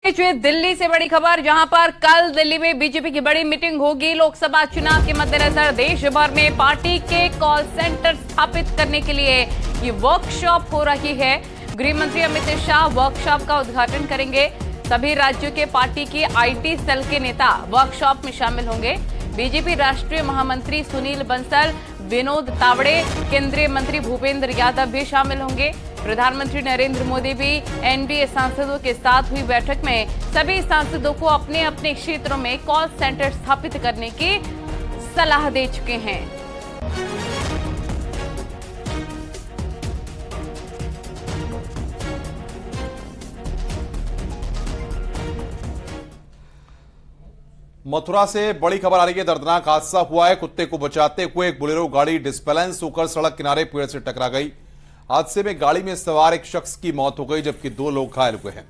दिल्ली से बड़ी खबर, जहां पर कल दिल्ली में बीजेपी की बड़ी मीटिंग होगी। लोकसभा चुनाव के मद्देनजर देश भर में पार्टी के कॉल सेंटर स्थापित करने के लिए ये वर्कशॉप हो रही है। गृह मंत्री अमित शाह वर्कशॉप का उद्घाटन करेंगे। सभी राज्यों के पार्टी की आईटी सेल के नेता वर्कशॉप में शामिल होंगे। बीजेपी राष्ट्रीय महामंत्री सुनील बंसल, विनोद तावड़े, केंद्रीय मंत्री भूपेंद्र यादव भी शामिल होंगे। प्रधानमंत्री नरेंद्र मोदी भी एनडीए सांसदों के साथ हुई बैठक में सभी सांसदों को अपने अपने क्षेत्रों में कॉल सेंटर स्थापित करने की सलाह दे चुके हैं। मथुरा से बड़ी खबर आ रही है। दर्दनाक हादसा हुआ है। कुत्ते को बचाते हुए एक बोलेरो गाड़ी डिसबैलेंस होकर सड़क किनारे पेड़ से टकरा गई। हादसे में गाड़ी में सवार एक शख्स की मौत हो गई, जबकि 2 लोग घायल हुए हैं।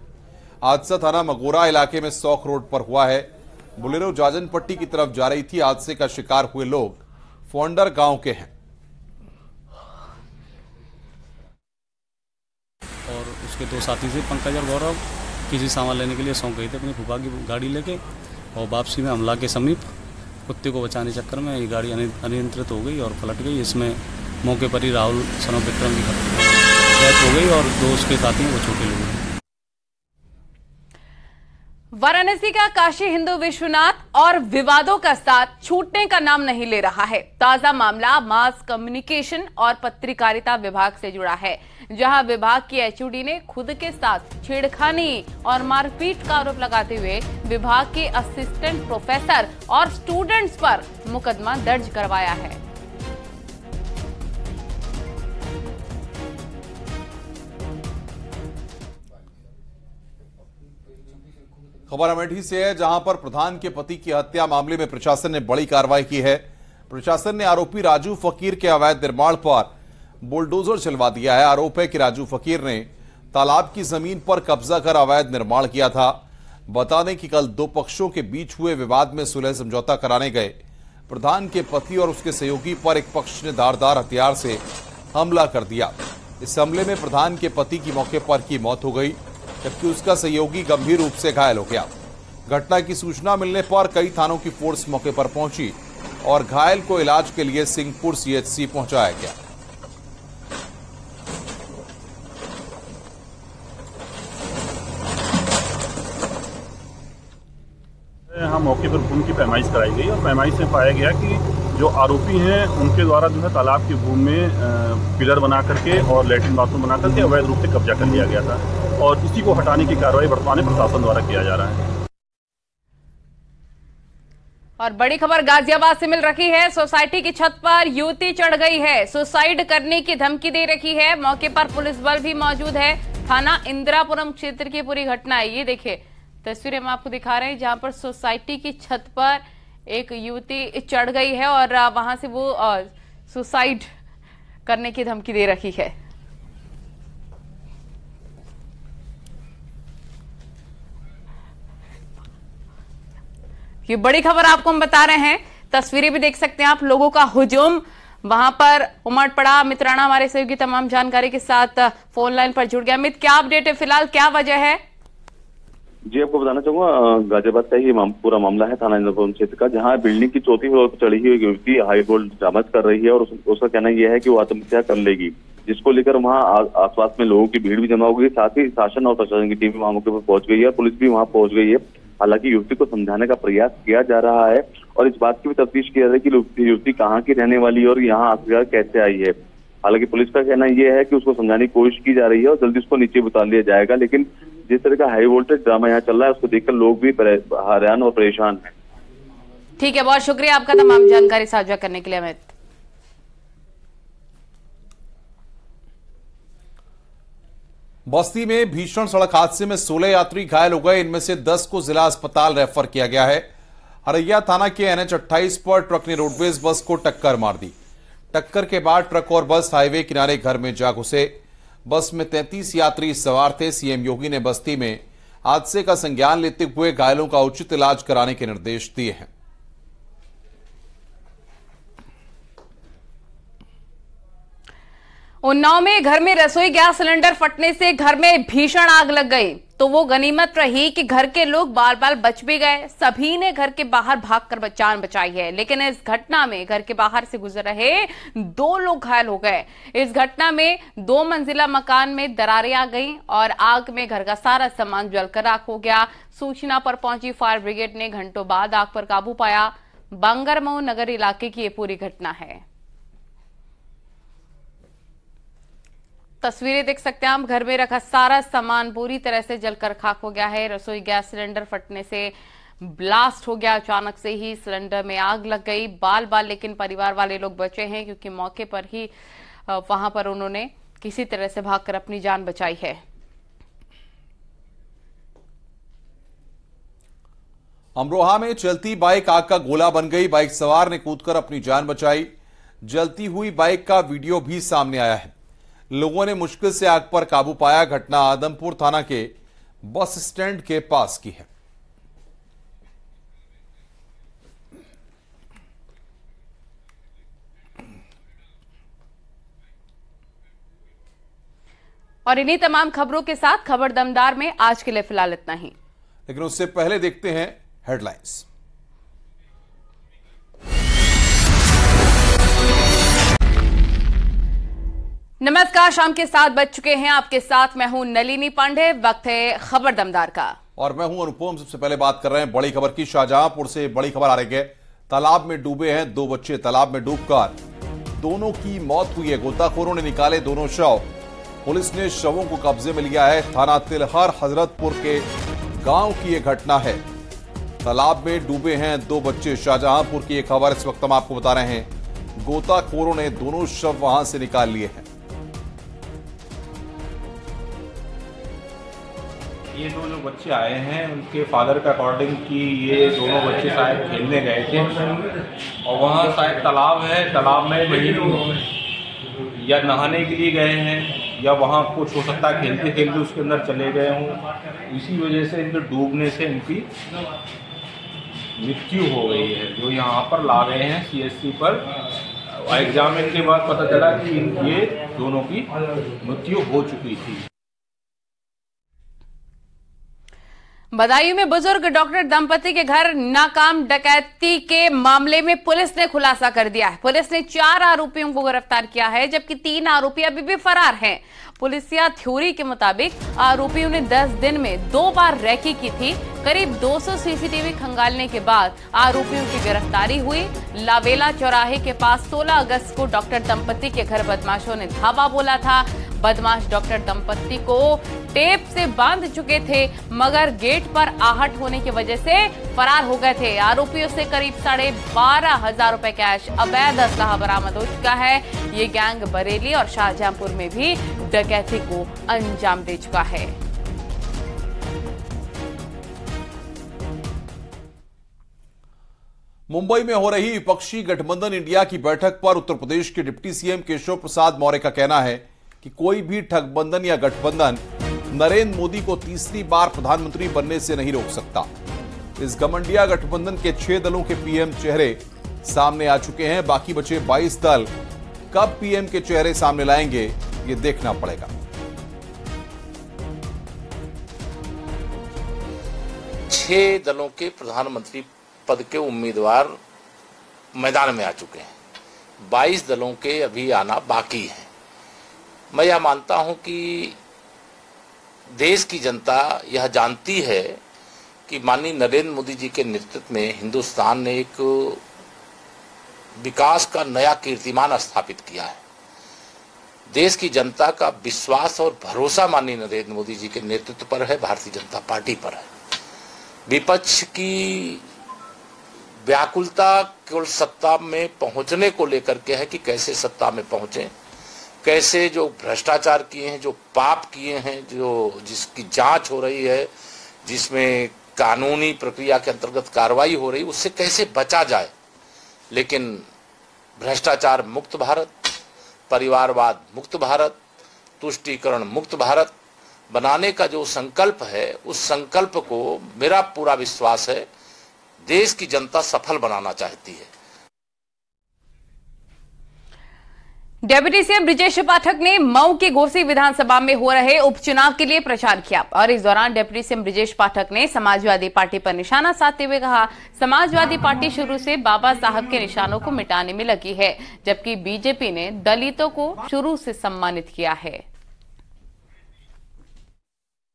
हादसा थाना मगोरा इलाके में सौख रोड पर हुआ है। बोलेरो जाजनपट्टी की तरफ जा रही थी। हादसे का शिकार हुए लोग फोंडर गांव के हैं। और उसके 2 साथी थे, पंकज और गौरव, किसी सामान लेने के लिए सौंप गए थे अपनी फूफा की गाड़ी लेके, और वापसी में हमला के समीप कुत्ते को बचाने चक्कर में ये गाड़ी अनियंत्रित हो गई और पलट गई। इसमें मौके पर ही राहुल सनो विक्रम की डेथ हो गई और 2 उसके साथी वो छोटे लोग हैं। वाराणसी का काशी हिंदू विश्वनाथ और विवादों का साथ छूटने का नाम नहीं ले रहा है। ताजा मामला मास कम्युनिकेशन और पत्रकारिता विभाग से जुड़ा है, जहां विभाग की एचओडी ने खुद के साथ छेड़खानी और मारपीट का आरोप लगाते हुए विभाग के असिस्टेंट प्रोफेसर और स्टूडेंट्स पर मुकदमा दर्ज करवाया है। खबर अमेठी से है, जहां पर प्रधान के पति की हत्या मामले में प्रशासन ने बड़ी कार्रवाई की है। प्रशासन ने आरोपी राजू फकीर के अवैध निर्माण पर बुलडोजर चलवा दिया है। आरोप है कि राजू फकीर ने तालाब की जमीन पर कब्जा कर अवैध निर्माण किया था। बता दें कि कल 2 पक्षों के बीच हुए विवाद में सुलह समझौता कराने गए प्रधान के पति और उसके सहयोगी पर एक पक्ष ने धारदार हथियार से हमला कर दिया। इस हमले में प्रधान के पति की मौके पर की मौत हो गई, जबकि उसका सहयोगी गंभीर रूप से घायल हो गया। घटना की सूचना मिलने पर कई थानों की फोर्स मौके पर पहुंची और घायल को इलाज के लिए सिंहपुर सीएचसी पहुंचाया गया। यहाँ मौके पर भूमि की पैमाइश कराई गई और पैमाइश में पाया गया कि जो आरोपी हैं उनके द्वारा जो है तालाब की भूमि में पिलर बना करके और लैट्रिन बाथरूम बना करके अवैध रूप से कब्जा कर लिया गया था, और इसी को हटाने की कार्रवाई वर्तमान में प्रशासन द्वारा किया जा रहा है। और बड़ी खबर गाजियाबाद से मिल रही है। सोसाइटी की छत पर युवती चढ़ गई है, सुसाइड करने की धमकी दे रखी है। मौके पर पुलिस बल भी मौजूद है। थाना इंदिरापुरम क्षेत्र की पूरी घटना है। ये देखिए तस्वीरें हम आपको दिखा रहे हैं, जहां पर सोसाइटी की छत पर एक युवती चढ़ गई है और वहां से वो सुसाइड करने की धमकी दे रखी है। ये बड़ी खबर आपको हम बता रहे हैं। तस्वीरें भी देख सकते हैं आप। लोगों का हुजूम वहां पर उमड़ पड़ा। अमित राणा हमारे सहयोगी तमाम जानकारी के साथ फोन लाइन पर जुड़ गया। अमित, क्या अपडेट है फिलहाल, क्या वजह है? जी, आपको बताना चाहूंगा, गाजियाबाद का ही पूरा मामला है थाना इंदिरापुरम क्षेत्र का, जहां बिल्डिंग की 4थी फ्लोर पर चढ़ी हुई युवती हाई वोल्टेज जामच कर रही है और उसका कहना यह है कि वो आत्महत्या कर लेगी, जिसको लेकर वहां आसपास में लोगों की भीड़ भी जमा हो गई। साथ ही शासन और प्रशासन की टीम भी वहां मौके पर पहुंच गई है, पुलिस भी वहां पहुंच गई है। हालांकि युवती को समझाने का प्रयास किया जा रहा है और इस बात की भी तफ्तीश की जा रही है कि युवती कहाँ की रहने वाली है और यहाँ आखिरकार कैसे आई है। हालांकि पुलिस का कहना यह है कि उसको समझाने की कोशिश की जा रही है और जल्दी उसको नीचे उतार लिया जाएगा, लेकिन जिस तरह का हाई वोल्टेज ड्रामा यहाँ चल रहा है उसको देखकर लोग भी हैरान और परेशान हैं। ठीक है, बहुत शुक्रिया आपका तमाम जानकारी साझा करने के लिए अमित। बस्ती में भीषण सड़क हादसे में 16 यात्री घायल हो गए। इनमें से 10 को जिला अस्पताल रेफर किया गया है। हरैया थाना के NH 28 पर ट्रक ने रोडवेज बस को टक्कर मार दी। टक्कर के बाद ट्रक और बस हाईवे किनारे घर में जा घुसे। बस में 33 यात्री सवार थे। सीएम योगी ने बस्ती में हादसे का संज्ञान लेते हुए घायलों का उचित इलाज कराने के निर्देश दिए हैं। उन्नाव में घर में रसोई गैस सिलेंडर फटने से घर में भीषण आग लग गई, तो वो गनीमत रही कि घर के लोग बाल बाल बच भी गए। सभी ने घर के बाहर भागकर जान बचाई है, लेकिन इस घटना में घर के बाहर से गुजर रहे 2 लोग घायल हो गए। इस घटना में 2 मंजिला मकान में दरारें आ गईं और आग में घर का सारा सामान जलकर राख हो गया। सूचना पर पहुंची फायर ब्रिगेड ने घंटों बाद आग पर काबू पाया। बांगरमऊ नगर इलाके की ये पूरी घटना है। तस्वीरें देख सकते हैं आप, घर में रखा सारा सामान पूरी तरह से जलकर खाक हो गया है। रसोई गैस सिलेंडर फटने से ब्लास्ट हो गया, अचानक से ही सिलेंडर में आग लग गई। बाल बाल लेकिन परिवार वाले लोग बचे हैं, क्योंकि मौके पर ही वहां पर उन्होंने किसी तरह से भागकर अपनी जान बचाई है। अमरोहा में चलती बाइक आग का गोला बन गई। बाइक सवार ने कूदकर अपनी जान बचाई। जलती हुई बाइक का वीडियो भी सामने आया है। लोगों ने मुश्किल से आग पर काबू पाया। घटना आदमपुर थाना के बस स्टैंड के पास की है। और इन्हीं तमाम खबरों के साथ खबर दमदार में आज के लिए फिलहाल इतना ही, लेकिन उससे पहले देखते हैं हेडलाइंस। नमस्कार, शाम के 7 बज चुके हैं। आपके साथ मैं हूं नलिनी पांडे। वक्त है खबर दमदार का और मैं हूं अनुपम। सबसे पहले बात कर रहे हैं बड़ी खबर की। शाहजहांपुर से बड़ी खबर आ रही है। तालाब में डूबे हैं 2 बच्चे। तालाब में डूबकर दोनों की मौत हुई है। गोताखोरों ने निकाले दोनों शव। पुलिस ने शवों को कब्जे में लिया है। थाना तिलहर हजरतपुर के गांव की यह घटना है। तालाब में डूबे हैं 2 बच्चे। शाहजहांपुर की एक खबर इस वक्त हम आपको बता रहे हैं। गोताखोरों ने दोनों शव वहां से निकाल लिए हैं। ये 2 जो बच्चे आए हैं उनके फादर के अकॉर्डिंग कि ये दोनों बच्चे शायद खेलने गए थे और वहाँ शायद तालाब है, तालाब में वही या नहाने के लिए गए हैं या वहाँ कुछ हो सकता है खेलते खेलते उसके अंदर चले गए हों। इसी वजह से इनके डूबने से इनकी मृत्यु हो गई है। जो यहाँ पर ला गए हैं CHC पर, एग्जामिन के बाद पता चला कि ये दोनों की मृत्यु हो चुकी थी। बदायूं में बुजुर्ग डॉक्टर दंपति के घर नाकाम डकैती के मामले में पुलिस ने खुलासा कर दिया है। पुलिस ने 4 आरोपियों को गिरफ्तार किया है, जबकि 3 आरोपी अभी भी फरार हैं। पुलिसिया थ्योरी के मुताबिक आरोपियों ने 10 दिन में 2 बार रैकी की थी। करीब 200 सीसीटीवी खंगालने के बाद आरोपियों की गिरफ्तारी हुई। लावेला चौराहे के पास 16 अगस्त को डॉक्टर दंपति के घर बदमाशों ने धावा बोला था। बदमाश डॉक्टर दंपति को टेप से बांध चुके थे, मगर गेट पर आहट होने की वजह से फरार हो गए थे। आरोपियों से करीब 12,500 रुपए कैश, अवैध असलहा बरामद हो चुका है। ये गैंग बरेली और शाहजहांपुर में भी डकैती को अंजाम दे चुका है। मुंबई में हो रही विपक्षी गठबंधन इंडिया की बैठक पर उत्तर प्रदेश के डिप्टी सीएम केशव प्रसाद मौर्य का कहना है कि कोई भी ठगबंधन या गठबंधन नरेंद्र मोदी को तीसरी बार प्रधानमंत्री बनने से नहीं रोक सकता। इस घमंडिया गठबंधन के 6 दलों के पीएम चेहरे सामने आ चुके हैं। बाकी बचे 22 दल कब पीएम के चेहरे सामने लाएंगे, ये देखना पड़ेगा। 6 दलों के प्रधानमंत्री पद के उम्मीदवार मैदान में आ चुके हैं। 22 दलों के अभी आना बाकी है। मैं यह मानता हूं कि देश की जनता यह जानती है कि माननीय नरेंद्र मोदी जी के नेतृत्व में हिंदुस्तान ने एक विकास का नया कीर्तिमान स्थापित किया है। देश की जनता का विश्वास और भरोसा माननीय नरेंद्र मोदी जी के नेतृत्व पर है, भारतीय जनता पार्टी पर है। विपक्ष की व्याकुलता केवल सत्ता में पहुंचने को लेकर के है कि कैसे सत्ता में पहुंचे, कैसे जो भ्रष्टाचार किए हैं, जो पाप किए हैं, जो जिसकी जांच हो रही है, जिसमें कानूनी प्रक्रिया के अंतर्गत कार्रवाई हो रही, उससे कैसे बचा जाए। लेकिन भ्रष्टाचार मुक्त भारत, परिवारवाद मुक्त भारत, तुष्टीकरण मुक्त भारत बनाने का जो संकल्प है, उस संकल्प को मेरा पूरा विश्वास है देश की जनता सफल बनाना चाहती है। डेप्यूटी सीएम ब्रजेश पाठक ने मऊ के घोसी विधानसभा में हो रहे उपचुनाव के लिए प्रचार किया और इस दौरान डेप्यूटी सीएम ब्रजेश पाठक ने समाजवादी पार्टी पर निशाना साधते हुए कहा, समाजवादी पार्टी शुरू से बाबा साहब के निशानों को मिटाने में लगी है, जबकि बीजेपी ने दलितों को शुरू से सम्मानित किया है।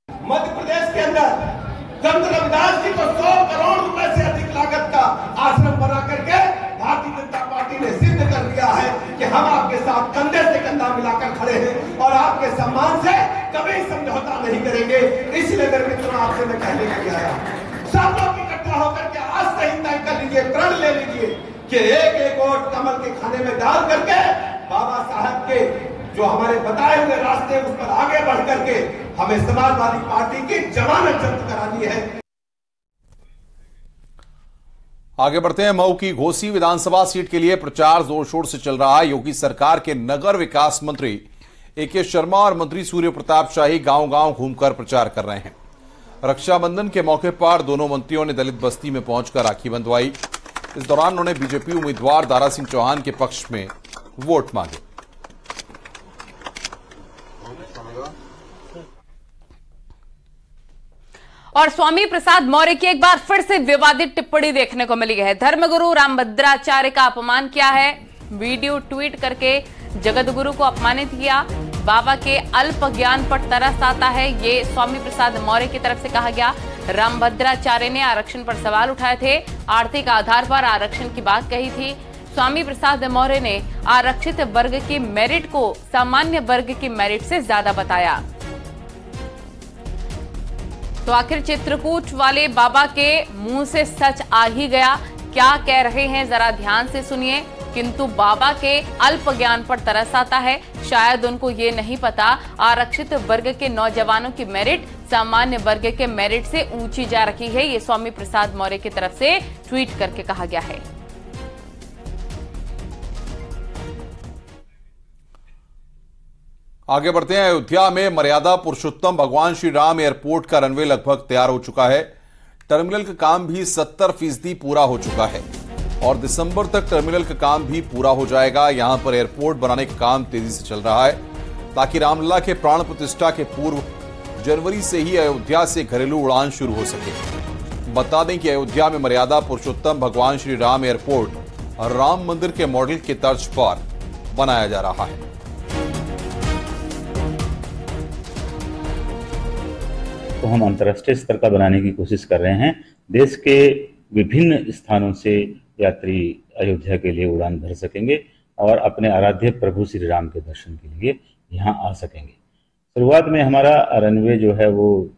मध्य प्रदेश के अंदर संत रविदास जी को 100 करोड़ रुपए से अधिक लागत का आश्रम बना करके भारतीय जनता पार्टी ने सिद्ध कर दिया है कि हम आपके साथ कंधे से कंधा मिलाकर खड़े हैं और आपके सम्मान से कभी समझौता नहीं करेंगे। इसलिए मेरे मित्रों, आपसे मैं कहने के लिए आया, सब लोग इकट्ठा होकर के आज से ही तय कर लीजिए, प्रण ले लीजिए कि एक एक वोट कमल के खाने में डाल करके बाबा साहब के जो हमारे बताए हुए रास्ते उस पर आगे बढ़ करके हमें समाजवादी पार्टी की जमानत जब्त करानी है। आगे बढ़ते हैं। मऊ की घोसी विधानसभा सीट के लिए प्रचार जोर शोर से चल रहा है। योगी सरकार के नगर विकास मंत्री ए.के. शर्मा और मंत्री सूर्य प्रताप शाही गांव-गांव घूमकर प्रचार कर रहे हैं। रक्षाबंधन के मौके पर दोनों मंत्रियों ने दलित बस्ती में पहुंचकर राखी बंधवाई। इस दौरान उन्होंने बीजेपी उम्मीदवार दारा सिंह चौहान के पक्ष में वोट मांगे। और स्वामी प्रसाद मौर्य की एक बार फिर से विवादित टिप्पणी देखने को मिली है। धर्मगुरु रामभद्राचार्य का अपमान किया है। वीडियो ट्वीट करके जगत गुरु को अपमानित किया। बाबा के अल्प ज्ञान पर तरस आता है, ये स्वामी प्रसाद मौर्य की तरफ से कहा गया। रामभद्राचार्य ने आरक्षण पर सवाल उठाए थे, आर्थिक आधार पर आरक्षण की बात कही थी। स्वामी प्रसाद मौर्य ने आरक्षित वर्ग की मेरिट को सामान्य वर्ग की मेरिट से ज्यादा बताया। तो आखिर चित्रकूट वाले बाबा के मुंह से सच आ ही गया। क्या कह रहे हैं जरा ध्यान से सुनिए। किंतु बाबा के अल्प ज्ञान पर तरस आता है। शायद उनको ये नहीं पता आरक्षित वर्ग के नौजवानों की मेरिट सामान्य वर्ग के मेरिट से ऊंची जा रही है। ये स्वामी प्रसाद मौर्य की तरफ से ट्वीट करके कहा गया है। आगे बढ़ते हैं। अयोध्या में मर्यादा पुरुषोत्तम भगवान श्री राम एयरपोर्ट का रनवे लगभग तैयार हो चुका है। टर्मिनल का काम भी 70% पूरा हो चुका है और दिसंबर तक टर्मिनल का काम भी पूरा हो जाएगा। यहां पर एयरपोर्ट बनाने का काम तेजी से चल रहा है ताकि रामलला के प्राण प्रतिष्ठा के पूर्व जनवरी से ही अयोध्या से घरेलू उड़ान शुरू हो सके। बता दें कि अयोध्या में मर्यादा पुरुषोत्तम भगवान श्री राम एयरपोर्ट राम मंदिर के मॉडल के तर्ज पर बनाया जा रहा है। तो हम अंतर्राष्ट्रीय स्तर का बनाने की कोशिश कर रहे हैं। देश के विभिन्न स्थानों से यात्री अयोध्या के लिए उड़ान भर सकेंगे और अपने आराध्य प्रभु श्री राम के दर्शन के लिए यहाँ आ सकेंगे। शुरुआत में हमारा रनवे जो है वो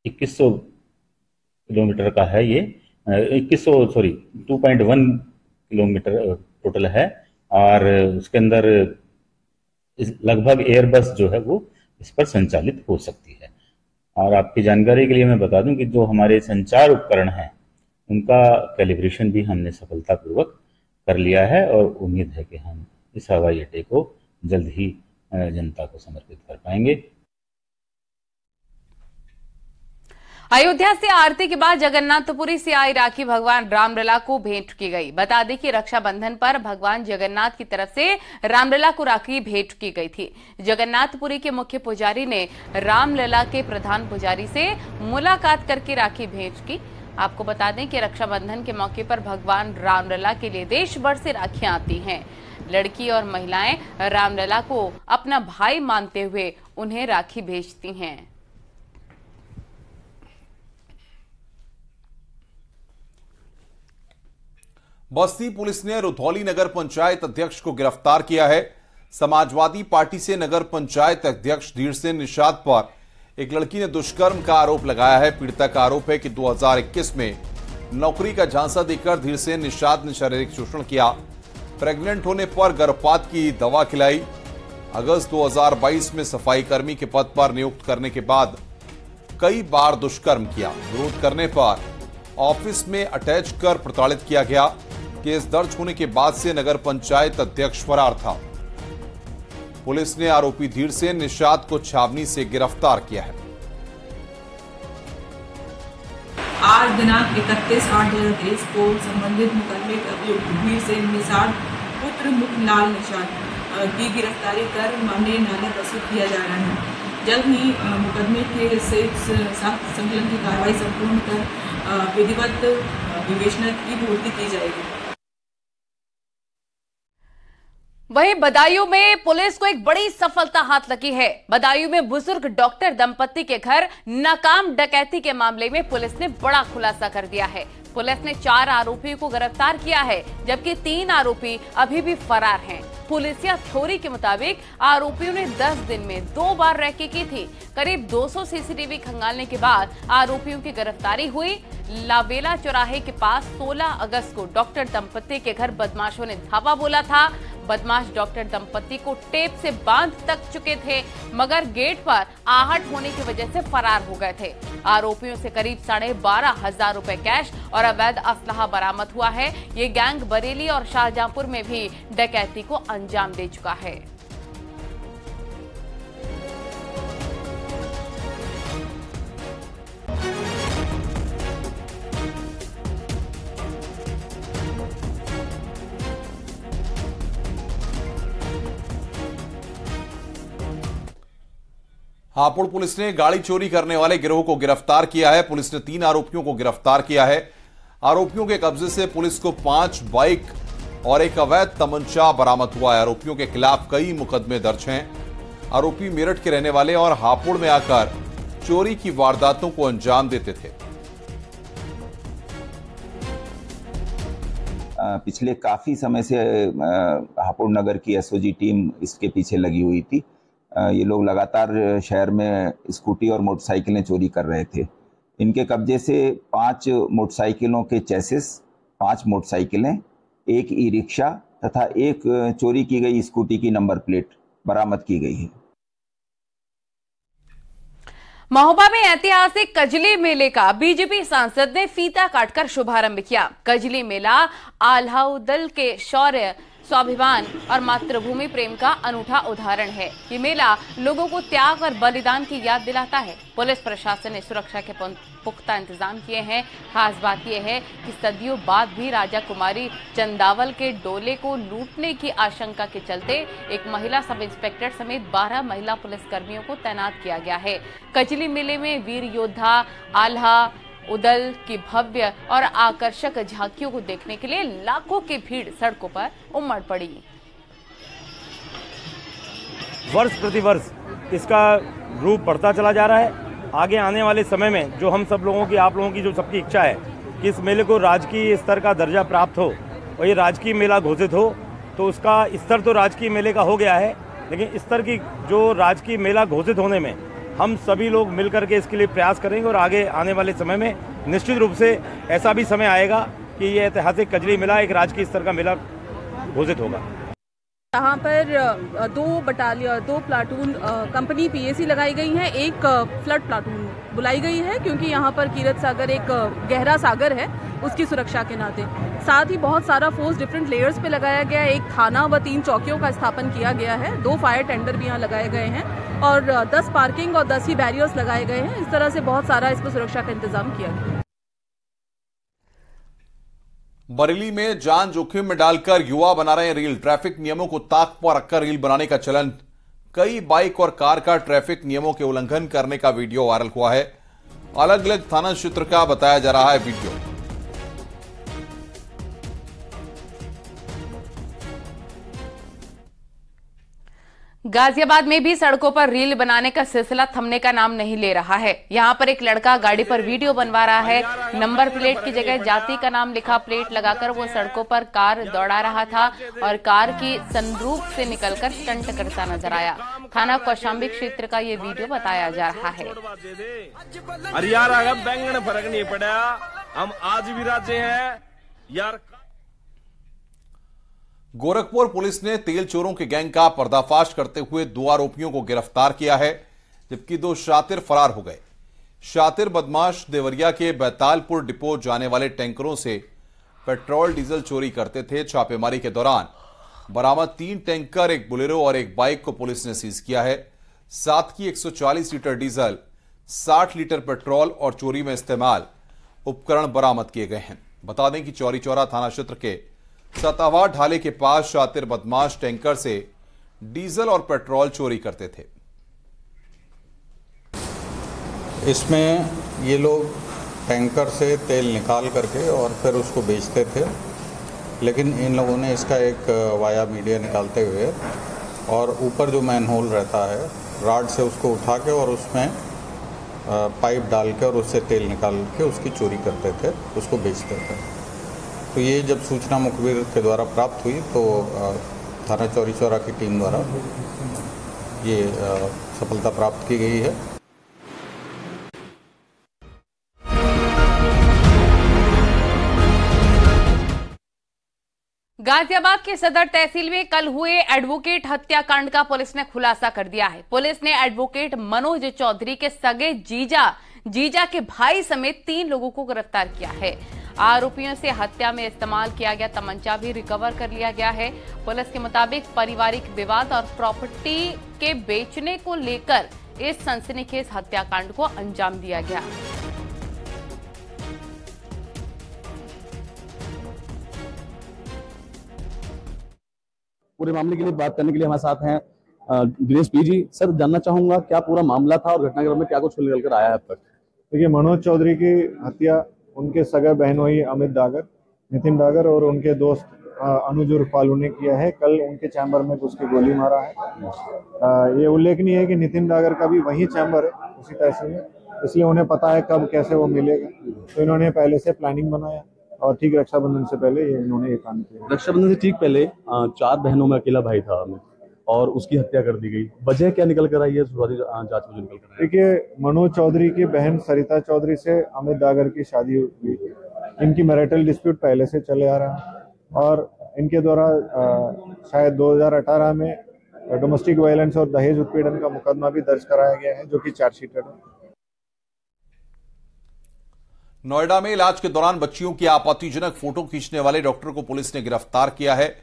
2100 किलोमीटर का है। ये 2.1 किलोमीटर टोटल है और उसके अंदर लगभग एयरबस जो है वो इस पर संचालित हो सकती है। और आपकी जानकारी के लिए मैं बता दूं कि जो हमारे संचार उपकरण हैं उनका कैलिब्रेशन भी हमने सफलतापूर्वक कर लिया है और उम्मीद है कि हम इस हवाई अड्डे को जल्द ही जनता को समर्पित कर पाएंगे। अयोध्या से आरती के बाद जगन्नाथपुरी से आई राखी भगवान रामलला को भेंट की गई। बता दें कि रक्षाबंधन पर भगवान जगन्नाथ की तरफ से रामलला को राखी भेंट की गई थी। जगन्नाथपुरी के मुख्य पुजारी ने रामलला के प्रधान पुजारी से मुलाकात करके राखी भेंट की। आपको बता दें कि रक्षाबंधन के मौके पर भगवान रामलला के लिए देश भर से राखियां आती हैं। लड़की और महिलाएं रामलला को अपना भाई मानते हुए उन्हें राखी भेजती हैं। बस्ती पुलिस ने रुधौली नगर पंचायत अध्यक्ष को गिरफ्तार किया है। समाजवादी पार्टी से नगर पंचायत अध्यक्ष धीरसेन निषाद पर एक लड़की ने दुष्कर्म का आरोप लगाया है। पीड़िता का आरोप है कि 2021 में नौकरी का झांसा देकर धीरसेन निषाद ने शारीरिक शोषण किया, प्रेग्नेंट होने पर गर्भपात की दवा खिलाई। अगस्त 2022 में सफाई कर्मी के पद पर नियुक्त करने के बाद कई बार दुष्कर्म किया। विरोध करने पर ऑफिस में अटैच कर प्रताड़ित किया गया। केस दर्ज होने के बाद से नगर पंचायत अध्यक्ष फरार था। पुलिस ने आरोपी धीरसेन निषाद को छावनी से गिरफ्तार किया है। आज दिनांक 31/8/2023 को संबंधित मुकदमे के अभियुक्त धीरसेन निषाद पुत्र मुखलाल निषाद की गिरफ्तारी कर मामले न्यायालय प्रस्तुत किया जा रहा है। जल्द ही मुकदमे के साथ संकलन की कार्रवाई संपूर्ण कर विधिवत विवेचना की पूर्ति की जाएगी। वहीं बदायूं में पुलिस को एक बड़ी सफलता हाथ लगी है। बदायूं में बुजुर्ग डॉक्टर दंपति के घर नाकाम डकैती के मामले में पुलिस ने बड़ा खुलासा कर दिया है। पुलिस ने 4 आरोपियों को गिरफ्तार किया है, जबकि 3 आरोपी अभी भी फरार हैं। पुलिसिया थ्योरी के मुताबिक आरोपियों ने 10 दिन में 2 बार रैकी की थी। करीब 200 सीसीटीवी खंगालने के बाद आरोपियों की गिरफ्तारी हुई। लावेला चौराहे के पास 16 अगस्त को डॉक्टर दंपति के घर बदमाशों ने धावा बोला था। बदमाश डॉक्टर दंपति को टेप से बांध तक चुके थे, मगर गेट पर आहट होने की वजह से फरार हो गए थे। आरोपियों से करीब 12,500 रुपए कैश और अवैध असलहा बरामद हुआ है। ये गैंग बरेली और शाहजहांपुर में भी डकैती को अंजाम दे चुका है। हापुड़ पुलिस ने गाड़ी चोरी करने वाले गिरोह को गिरफ्तार किया है। पुलिस ने 3 आरोपियों को गिरफ्तार किया है। आरोपियों के कब्जे से पुलिस को 5 बाइक और एक अवैध तमंचा बरामद हुआ है। आरोपियों के खिलाफ कई मुकदमे दर्ज हैं। आरोपी मेरठ के रहने वाले और हापुड़ में आकर चोरी की वारदातों को अंजाम देते थे। पिछले काफी समय से हापुड़ नगर की एसओजी टीम इसके पीछे लगी हुई थी। ये लोग लगातार शहर में स्कूटी और मोटरसाइकिलें चोरी कर रहे थे। इनके कब्जे से 5 मोटरसाइकिलों के चेसिस, 5 मोटरसाइकिलें, 1 ई रिक्शा तथा 1 चोरी की गई स्कूटी की नंबर प्लेट बरामद की गई है। महोबा में ऐतिहासिक कजली मेले का बीजेपी सांसद ने फीता काटकर शुभारंभ किया। कजली मेला आल्हाउदल के शौर्य, स्वाभिमान और मातृभूमि प्रेम का अनूठा उदाहरण है। ये मेला लोगों को त्याग और बलिदान की याद दिलाता है। पुलिस प्रशासन ने सुरक्षा के पुख्ता इंतजाम किए हैं। खास बात यह है कि सदियों बाद भी राजा कुमारी चंदावल के डोले को लूटने की आशंका के चलते एक महिला सब इंस्पेक्टर समेत 12 महिला पुलिसकर्मियों को तैनात किया गया है। कजली मेले में वीर योद्धा आल्हा उदल की भव्य और आकर्षक झांकियों को देखने के लिए लाखों की भीड़ सड़कों पर उमड़ पड़ी। वर्ष प्रतिवर्ष इसका रूप बढ़ता चला जा रहा है। आगे आने वाले समय में जो हम सब लोगों की, आप लोगों की जो सबकी इच्छा है कि इस मेले को राजकीय स्तर का दर्जा प्राप्त हो और ये राजकीय मेला घोषित हो, तो उसका स्तर तो राजकीय मेले का हो गया है, लेकिन स्तर की जो राजकीय मेला घोषित होने में हम सभी लोग मिलकर के इसके लिए प्रयास करेंगे और आगे आने वाले समय में निश्चित रूप से ऐसा भी समय आएगा कि ये ऐतिहासिक कजली मेला एक राजकीय स्तर का मेला घोषित होगा। यहाँ पर 2 प्लाटून कंपनी पीएसी लगाई गई है, 1 फ्लड प्लाटून बुलाई गई है, क्योंकि यहाँ पर कीरत सागर एक गहरा सागर है, उसकी सुरक्षा के नाते। साथ ही बहुत सारा फोर्स डिफरेंट लेयर्स पे लगाया गया है। 1 थाना व 3 चौकियों का स्थापन किया गया है। 2 फायर टेंडर भी यहाँ लगाए गए हैं और 10 पार्किंग और 10 ही बैरियर्स लगाए गए हैं। इस तरह से बहुत सारा इसमें सुरक्षा का इंतजाम किया गया है। बरेली में जान जोखिम में डालकर युवा बना रहे रील। ट्रैफिक नियमों को ताक पर रखकर रील बनाने का चलन। कई बाइक और कार का ट्रैफिक नियमों के उल्लंघन करने का वीडियो वायरल हुआ है। अलग अलग थाना क्षेत्र का बताया जा रहा है वीडियो। गाजियाबाद में भी सड़कों पर रील बनाने का सिलसिला थमने का नाम नहीं ले रहा है। यहां पर एक लड़का गाड़ी पर वीडियो बनवा रहा है। नंबर प्लेट की जगह जाति का नाम लिखा प्लेट लगाकर वो सड़कों पर कार दौड़ा रहा था और कार की सनरूफ से निकलकर स्टंट करता नजर आया। थाना कौशाम्बी क्षेत्र का ये वीडियो बताया जा रहा है। अरे यार अगर बैंगन फर्क नहीं पड़ा, हम आज भी राज्य हैं यार। गोरखपुर पुलिस ने तेल चोरों के गैंग का पर्दाफाश करते हुए 2 आरोपियों को गिरफ्तार किया है, जबकि 2 शातिर फरार हो गए। शातिर बदमाश देवरिया के बैतालपुर डिपो जाने वाले टैंकरों से पेट्रोल डीजल चोरी करते थे। छापेमारी के दौरान बरामद 3 टैंकर, 1 बुलेरो और 1 बाइक को पुलिस ने सीज किया है। साथ ही 140 लीटर डीजल, 60 लीटर पेट्रोल और चोरी में इस्तेमाल उपकरण बरामद किए गए हैं। बता दें कि चौरी चौरा थाना क्षेत्र के सतावा ढाले के पास शातिर बदमाश टैंकर से डीजल और पेट्रोल चोरी करते थे। इसमें ये लोग टैंकर से तेल निकाल करके और फिर उसको बेचते थे, लेकिन इन लोगों ने इसका एक वाया मीडिया निकालते हुए और ऊपर जो मैनहोल रहता है राड से उसको उठा के और उसमें पाइप डाल के और उससे तेल निकाल के उसकी चोरी करते थे, उसको बेचते थे। तो ये जब सूचना मुखबिर के द्वारा प्राप्त हुई तो थाना चौरी चौरा की टीम द्वारा ये सफलता प्राप्त की गई है। गाजियाबाद के सदर तहसील में कल हुए एडवोकेट हत्याकांड का पुलिस ने खुलासा कर दिया है। पुलिस ने एडवोकेट मनोज चौधरी के सगे जीजा के भाई समेत 3 लोगों को गिरफ्तार किया है। आरोपियों से हत्या में इस्तेमाल किया गया तमंचा भी रिकवर कर लिया गया है। पुलिस के मुताबिक पारिवारिक विवाद और प्रॉपर्टी के बेचने को लेकर इस सनसनीखेज हत्याकांड को अंजाम दिया गया। पूरे मामले के लिए बात करने के लिए हमारे साथ हैं दिनेश पी जी। सर, जानना चाहूंगा क्या पूरा मामला था और घटनाक्रम में क्या कुछ निकल कर आया है अब तक? देखिए, मनोज चौधरी की हत्या उनके सगा बहनोई अमित डागर, नितिन डागर और उनके दोस्त अनुज उर्फ फालू ने किया है। कल उनके चैम्बर में घुस के गोली मारा है। ये उल्लेखनीय है कि नितिन डागर का भी वही चैम्बर है उसी तहसील में, इसलिए उन्हें पता है कब कैसे वो मिलेगा। तो इन्होंने पहले से प्लानिंग बनाया और ठीक रक्षाबंधन से पहले इन्होंने ये काम किया। रक्षाबंधन से ठीक पहले 4 बहनों में अकेला भाई था और उसकी हत्या कर दी गई। वजह क्या निकल कर आई है शुरुआती जांच में निकल कर? देखिए, मनोज चौधरी की बहन सरिता चौधरी से अमित डागर की शादी हुई। इनकी मैरिटल डिस्प्यूट पहले से चले आ रहा है और इनके द्वारा शायद 2018 में डोमेस्टिक वायलेंस और दहेज उत्पीड़न का मुकदमा भी दर्ज कराया गया है, जो कि चार्जशीटेड है। नोएडा में इलाज के दौरान बच्चियों की आपत्तिजनक फोटो खींचने वाले डॉक्टर को पुलिस ने गिरफ्तार किया है।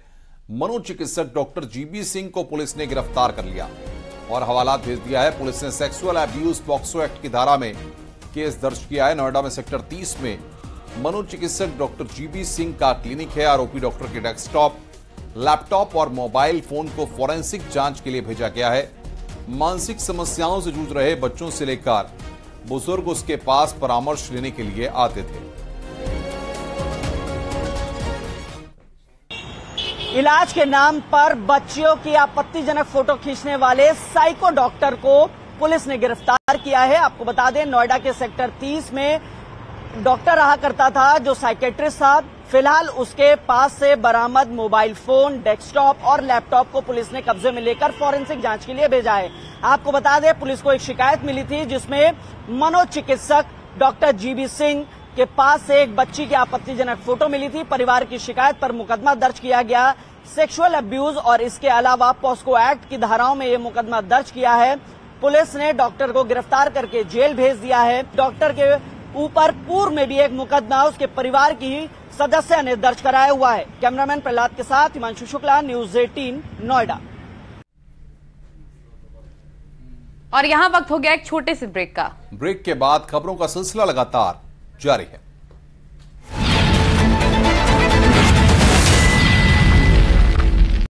मनोचिकित्सक डॉक्टर जीबी सिंह को पुलिस ने गिरफ्तार कर लिया और हवालात भेज दिया है। पुलिस ने सेक्सुअल अब्यूज पॉक्सो एक्ट की धारा में केस दर्ज किया है। नोएडा में सेक्टर 30 में मनोचिकित्सक डॉक्टर जीबी सिंह का क्लिनिक है। आरोपी डॉक्टर के डेस्कटॉप, लैपटॉप और मोबाइल फोन को फॉरेंसिक जांच के लिए भेजा गया है। मानसिक समस्याओं से जूझ रहे बच्चों से लेकर बुजुर्ग उसके पास परामर्श लेने के लिए आते थे। इलाज के नाम पर बच्चियों की आपत्तिजनक फोटो खींचने वाले साइको डॉक्टर को पुलिस ने गिरफ्तार किया है। आपको बता दें, नोएडा के सेक्टर 30 में डॉक्टर रहा करता था जो साइकेट्रिस्ट था। फिलहाल उसके पास से बरामद मोबाइल फोन, डेस्कटॉप और लैपटॉप को पुलिस ने कब्जे में लेकर फॉरेंसिक जांच के लिए भेजा है। आपको बता दें, पुलिस को एक शिकायत मिली थी जिसमें मनोचिकित्सक डॉक्टर जीबी सिंह के पास से एक बच्ची की आपत्तिजनक फोटो मिली थी। परिवार की शिकायत पर मुकदमा दर्ज किया गया। सेक्सुअल अब्यूज और इसके अलावा पॉस्को एक्ट की धाराओं में यह मुकदमा दर्ज किया है। पुलिस ने डॉक्टर को गिरफ्तार करके जेल भेज दिया है। डॉक्टर के ऊपर पूर्व में भी एक मुकदमा उसके परिवार की सदस्य ने दर्ज कराया हुआ है। कैमरामैन प्रहलाद के साथ हिमांशु शुक्ला, न्यूज 18 नोएडा। और यहां वक्त हो गया एक छोटे से ब्रेक का। ब्रेक के बाद खबरों का सिलसिला लगातार जारी है।